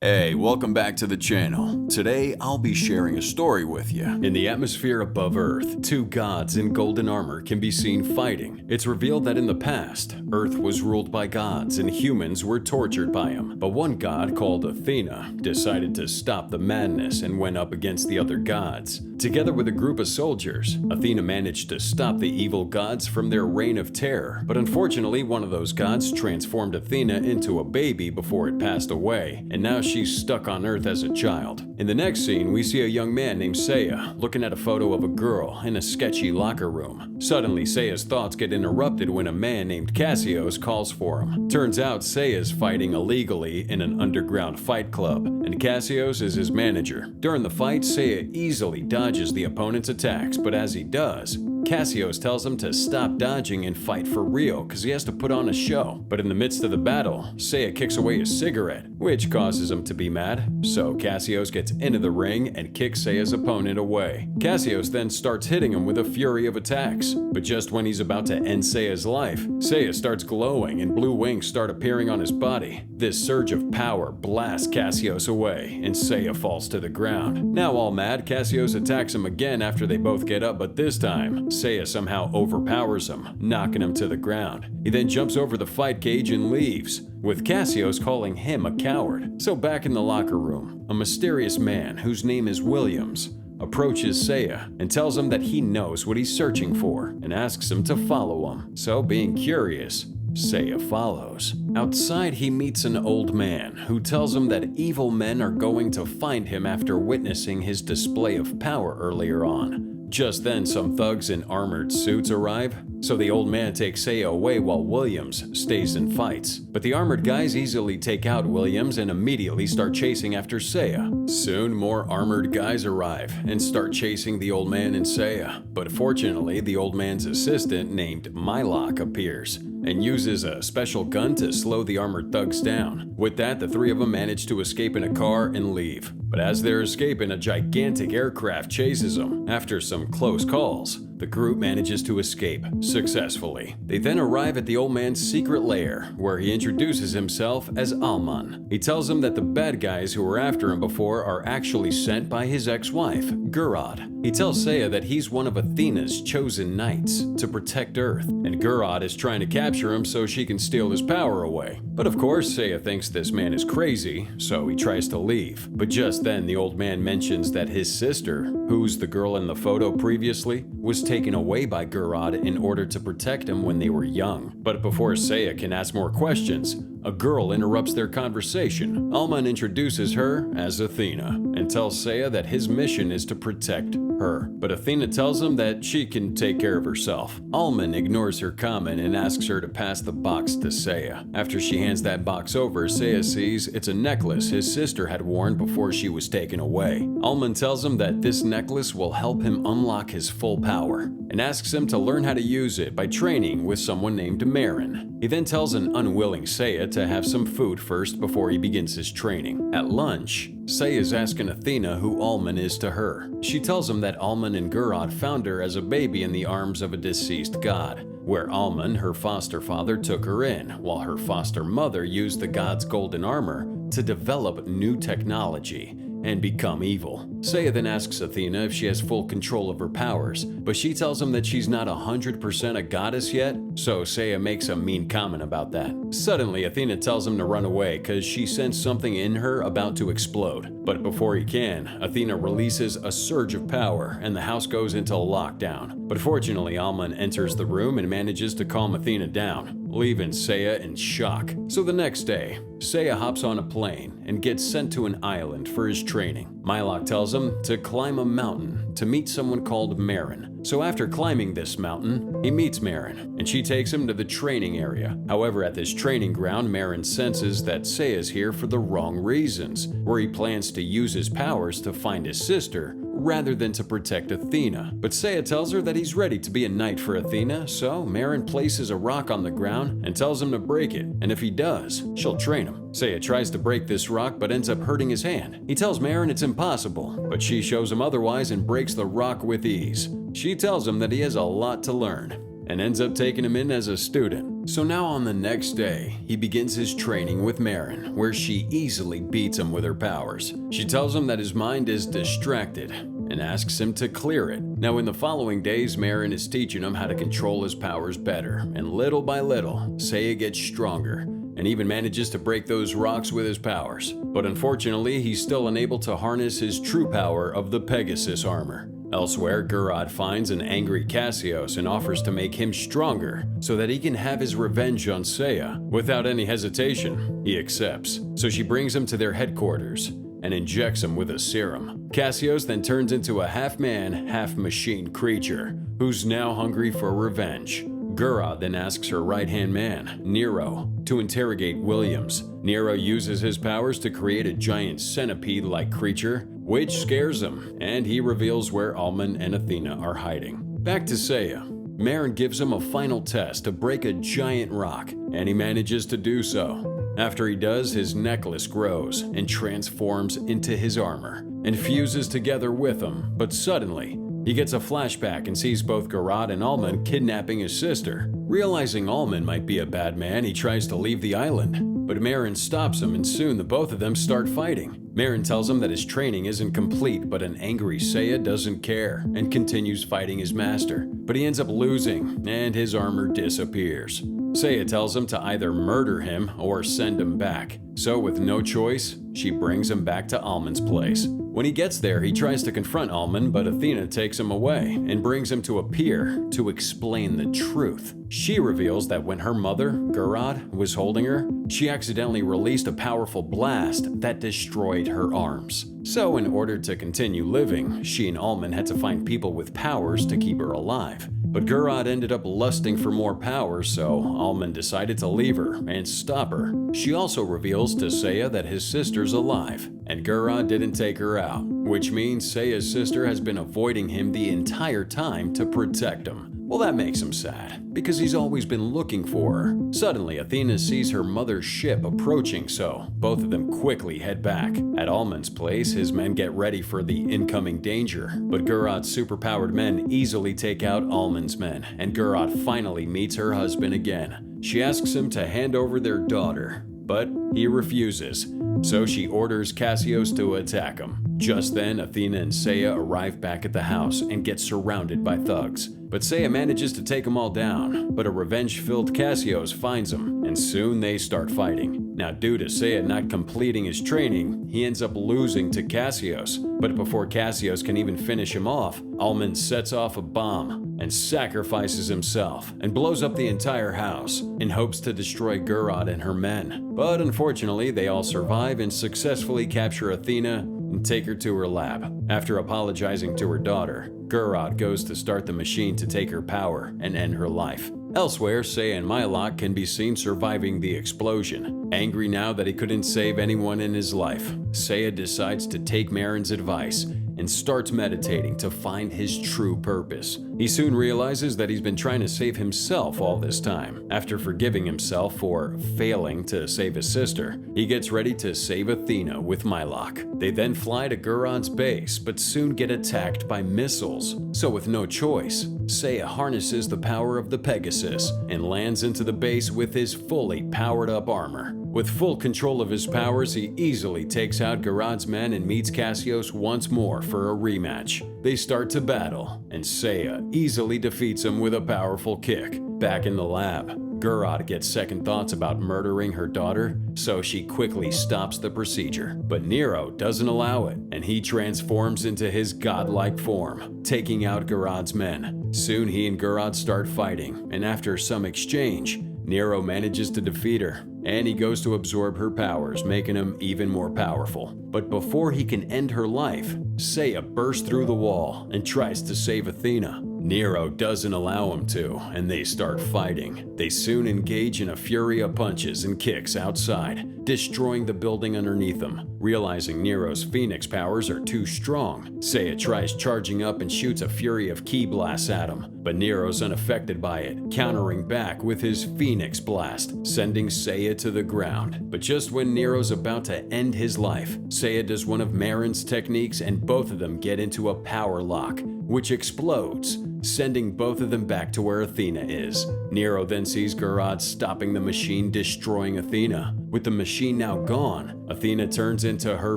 Hey, welcome back to the channel. Today, I'll be sharing a story with you. In the atmosphere above Earth, two gods in golden armor can be seen fighting. It's revealed that in the past, Earth was ruled by gods and humans were tortured by them. But one god called Athena decided to stop the madness and went up against the other gods. Together with a group of soldiers, Athena managed to stop the evil gods from their reign of terror. But unfortunately, one of those gods transformed Athena into a baby before it passed away, and now she's stuck on Earth as a child. In the next scene, we see a young man named Seiya looking at a photo of a girl in a sketchy locker room. Suddenly, Seiya's thoughts get interrupted when a man named Cassios calls for him. Turns out Seiya's fighting illegally in an underground fight club, and Cassios is his manager. During the fight, Seiya easily dodges the opponent's attacks, but as he does, Cassios tells him to stop dodging and fight for real because he has to put on a show. But in the midst of the battle, Seiya kicks away his cigarette, which causes him to be mad. So Cassios gets into the ring and kicks Seiya's opponent away. Cassios then starts hitting him with a fury of attacks. But just when he's about to end Seiya's life, Seiya starts glowing and blue wings start appearing on his body. This surge of power blasts Cassios away and Seiya falls to the ground. Now all mad, Cassios attacks him again after they both get up, but this time, Seiya somehow overpowers him, knocking him to the ground. He then jumps over the fight cage and leaves, with Cassios calling him a coward. So back in the locker room, a mysterious man whose name is Williams approaches Seiya and tells him that he knows what he's searching for and asks him to follow him. So being curious, Seiya follows. Outside, he meets an old man who tells him that evil men are going to find him after witnessing his display of power earlier on. Just then, some thugs in armored suits arrive, so the old man takes Seiya away while Williams stays and fights. But the armored guys easily take out Williams and immediately start chasing after Seiya. Soon, more armored guys arrive and start chasing the old man and Seiya. But fortunately, the old man's assistant named Mylok appears and uses a special gun to slow the armored thugs down. With that, the three of them manage to escape in a car and leave. But as they're escaping, a gigantic aircraft chases them. After some close calls, the group manages to escape successfully. They then arrive at the old man's secret lair, where he introduces himself as Alman. He tells them that the bad guys who were after him before are actually sent by his ex-wife, Gurad. He tells Seiya that he's one of Athena's chosen knights to protect Earth, and Gurad is trying to capture him so she can steal his power away. But of course, Seiya thinks this man is crazy, so he tries to leave. But just then, the old man mentions that his sister, who's the girl in the photo previously, was taken away by Gurad in order to protect him when they were young. But before Seiya can ask more questions, a girl interrupts their conversation. Alman introduces her as Athena and tells Seiya that his mission is to protect her. But Athena tells him that she can take care of herself. Alman ignores her comment and asks her to pass the box to Seiya. After she hands that box over, Seiya sees it's a necklace his sister had worn before she was taken away. Alman tells him that this necklace will help him unlock his full power and asks him to learn how to use it by training with someone named Marin. He then tells an unwilling Seiya to have some food first before he begins his training. At lunch, Seiya is asking Athena who Alman is to her. She tells him that Alman and Gurad found her as a baby in the arms of a deceased god, where Alman, her foster father, took her in, while her foster mother used the god's golden armor to develop new technology and become evil. Seiya then asks Athena if she has full control of her powers, but she tells him that she's not 100% a goddess yet, so Seiya makes a mean comment about that. Suddenly, Athena tells him to run away because she sensed something in her about to explode. But before he can, Athena releases a surge of power and the house goes into lockdown. But fortunately, Alman enters the room and manages to calm Athena down, leaving Seiya in shock. So the next day, Seiya hops on a plane and gets sent to an island for his training. Mylok tells him to climb a mountain to meet someone called Marin. So after climbing this mountain, he meets Marin, and she takes him to the training area. However, at this training ground, Marin senses that Seiya's here for the wrong reasons, where he plans to use his powers to find his sister rather than to protect Athena. But Seiya tells her that he's ready to be a knight for Athena, so Marin places a rock on the ground and tells him to break it, and if he does, she'll train him. Seiya tries to break this rock but ends up hurting his hand. He tells Marin it's impossible, but she shows him otherwise and breaks the rock with ease. She tells him that he has a lot to learn and ends up taking him in as a student. So now on the next day, he begins his training with Marin, where she easily beats him with her powers. She tells him that his mind is distracted and asks him to clear it. Now in the following days, Marin is teaching him how to control his powers better, and little by little, Seiya gets stronger and even manages to break those rocks with his powers. But unfortunately, he's still unable to harness his true power of the Pegasus armor. Elsewhere, Gurad finds an angry Cassios and offers to make him stronger so that he can have his revenge on Seiya. Without any hesitation, he accepts. So she brings him to their headquarters and injects him with a serum. Cassios then turns into a half-man, half-machine creature who's now hungry for revenge. Gurad then asks her right-hand man, Nero, to interrogate Williams. Nero uses his powers to create a giant centipede-like creature, which scares him, and he reveals where Almond and Athena are hiding. Back to Seiya. Marin gives him a final test to break a giant rock, and he manages to do so. After he does, his necklace grows and transforms into his armor and fuses together with him, but suddenly, he gets a flashback and sees both Gurad and Almond kidnapping his sister. Realizing Almond might be a bad man, he tries to leave the island, but Marin stops him and soon the both of them start fighting. Marin tells him that his training isn't complete, but an angry Seiya doesn't care and continues fighting his master. But he ends up losing and his armor disappears. Seiya tells him to either murder him or send him back. So with no choice, she brings him back to Almond's place. When he gets there, he tries to confront Almond, but Athena takes him away and brings him to a pier to explain the truth. She reveals that when her mother, Gurad, was holding her, she accidentally released a powerful blast that destroyed her arms. So in order to continue living, she and Almond had to find people with powers to keep her alive. But Gurad ended up lusting for more power, so Almond decided to leave her and stop her. She also reveals to Seiya that his sister's alive, and Gurad didn't take her out, which means Seiya's sister has been avoiding him the entire time to protect him. Well, that makes him sad, because he's always been looking for her. Suddenly, Athena sees her mother's ship approaching, so both of them quickly head back. At Almond's place, his men get ready for the incoming danger, but Gurad's superpowered men easily take out Almond's men, and Gurad finally meets her husband again. She asks him to hand over their daughter, but he refuses, so she orders Cassios to attack him. Just then, Athena and Seiya arrive back at the house and get surrounded by thugs. But Seiya manages to take them all down, but a revenge-filled Cassios finds him, and soon they start fighting. Now, due to Seiya not completing his training, he ends up losing to Cassios. But before Cassios can even finish him off, Almond sets off a bomb and sacrifices himself and blows up the entire house in hopes to destroy Gurad and her men. But unfortunately, they all survive and successfully capture Athena and take her to her lab. After apologizing to her daughter, Gurad goes to start the machine to take her power and end her life. Elsewhere, Seiya and Mylok can be seen surviving the explosion. Angry now that he couldn't save anyone in his life, Seiya decides to take Marin's advice and starts meditating to find his true purpose. He soon realizes that he's been trying to save himself all this time. After forgiving himself for failing to save his sister, he gets ready to save Athena with Mylok. They then fly to Gurad's base, but soon get attacked by missiles. So with no choice, Seiya harnesses the power of the Pegasus and lands into the base with his fully powered up armor. With full control of his powers, he easily takes out Gurad's men and meets Cassios once more for a rematch. They start to battle, and Seiya easily defeats him with a powerful kick. Back in the lab, Gurad gets second thoughts about murdering her daughter, so she quickly stops the procedure. But Nero doesn't allow it, and he transforms into his godlike form, taking out Gurad's men. Soon he and Gurad start fighting, and after some exchange, Nero manages to defeat her, and he goes to absorb her powers, making him even more powerful. But before he can end her life, Seiya bursts through the wall and tries to save Athena. Nero doesn't allow him to, and they start fighting. They soon engage in a fury of punches and kicks outside, destroying the building underneath them. Realizing Nero's Phoenix powers are too strong, Seiya tries charging up and shoots a fury of ki blasts at him, but Nero's unaffected by it, countering back with his Phoenix blast, sending Seiya to the ground. But just when Nero's about to end his life, Seiya does one of Marin's techniques and both of them get into a power lock, which explodes. sending both of them back to where Athena is. Nero then sees Garad stopping the machine, destroying Athena. With the machine now gone, Athena turns into her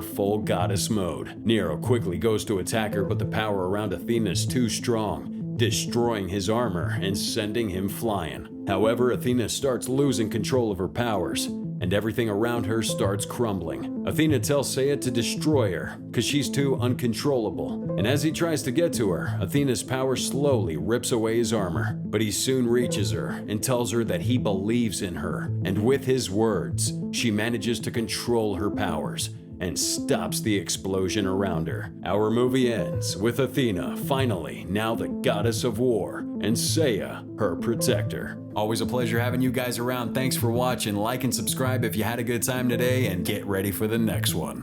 full goddess mode. Nero quickly goes to attack her, but the power around Athena is too strong, destroying his armor and sending him flying. However, Athena starts losing control of her powers, and everything around her starts crumbling. Athena tells Seiya to destroy her, because she's too uncontrollable. And as he tries to get to her, Athena's power slowly rips away his armor. But he soon reaches her and tells her that he believes in her. And with his words, she manages to control her powers and stops the explosion around her. Our movie ends with Athena finally now the goddess of war, and Seiya her protector. Always a pleasure having you guys around. Thanks for watching. Like and subscribe if you had a good time today, and get ready for the next one.